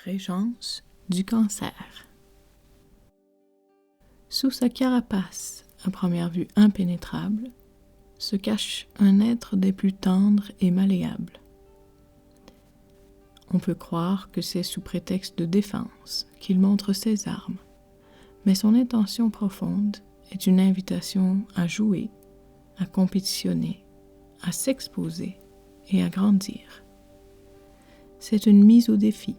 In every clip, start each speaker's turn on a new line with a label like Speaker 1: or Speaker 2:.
Speaker 1: Régence du Cancer. Sous sa carapace, à première vue impénétrable, se cache un être des plus tendres et malléables. On peut croire que c'est sous prétexte de défense qu'il montre ses armes, mais son intention profonde est une invitation à jouer, à compétitionner, à s'exposer et à grandir. C'est une mise au défi.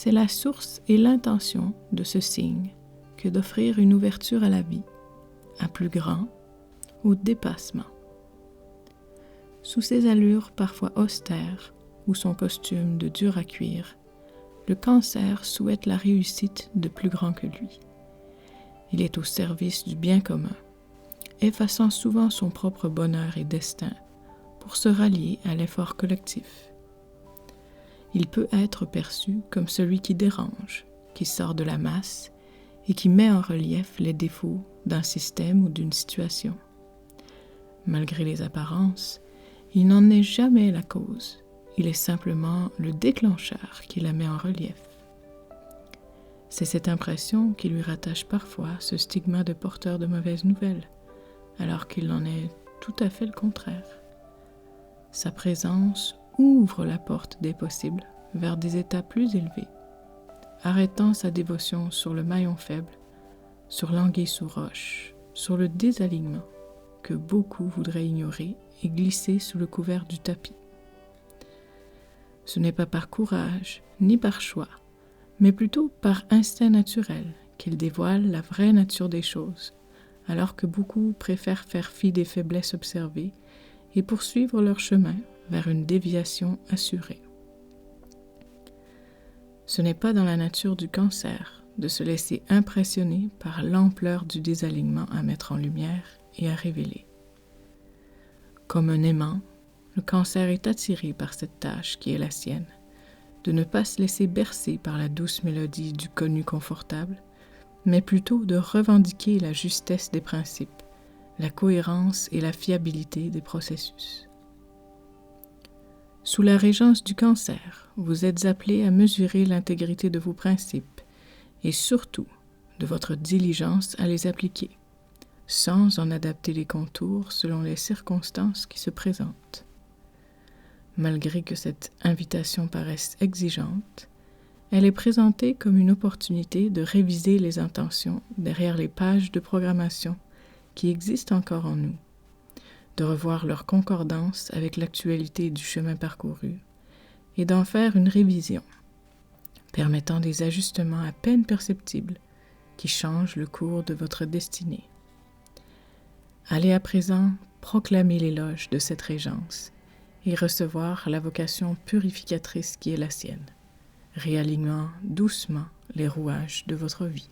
Speaker 1: C'est la source et l'intention de ce signe que d'offrir une ouverture à la vie, à plus grand, au dépassement. Sous ses allures parfois austères ou son costume de dur à cuire, le Cancer souhaite la réussite de plus grand que lui. Il est au service du bien commun, effaçant souvent son propre bonheur et destin pour se rallier à l'effort collectif. Il peut être perçu comme celui qui dérange, qui sort de la masse et qui met en relief les défauts d'un système ou d'une situation. Malgré les apparences, il n'en est jamais la cause, il est simplement le déclencheur qui la met en relief. C'est cette impression qui lui rattache parfois ce stigma de porteur de mauvaises nouvelles, alors qu'il en est tout à fait le contraire. Sa présence ouvre la porte des possibles vers des états plus élevés, arrêtant sa dévotion sur le maillon faible, sur l'anguille sous roche, sur le désalignement que beaucoup voudraient ignorer et glisser sous le couvert du tapis. Ce n'est pas par courage ni par choix, mais plutôt par instinct naturel qu'il dévoile la vraie nature des choses, alors que beaucoup préfèrent faire fi des faiblesses observées et poursuivre leur chemin vers une déviation assurée. Ce n'est pas dans la nature du Cancer de se laisser impressionner par l'ampleur du désalignement à mettre en lumière et à révéler. Comme un aimant, le Cancer est attiré par cette tâche qui est la sienne, de ne pas se laisser bercer par la douce mélodie du connu confortable, mais plutôt de revendiquer la justesse des principes, la cohérence et la fiabilité des processus. Sous la régence du Cancer, vous êtes appelé à mesurer l'intégrité de vos principes et surtout de votre diligence à les appliquer, sans en adapter les contours selon les circonstances qui se présentent. Malgré que cette invitation paraisse exigeante, elle est présentée comme une opportunité de réviser les intentions derrière les pages de programmation qui existent encore en nous, de revoir leur concordance avec l'actualité du chemin parcouru et d'en faire une révision, permettant des ajustements à peine perceptibles qui changent le cours de votre destinée. Allez à présent proclamer l'éloge de cette régence et recevoir la vocation purificatrice qui est la sienne, réalignant doucement les rouages de votre vie.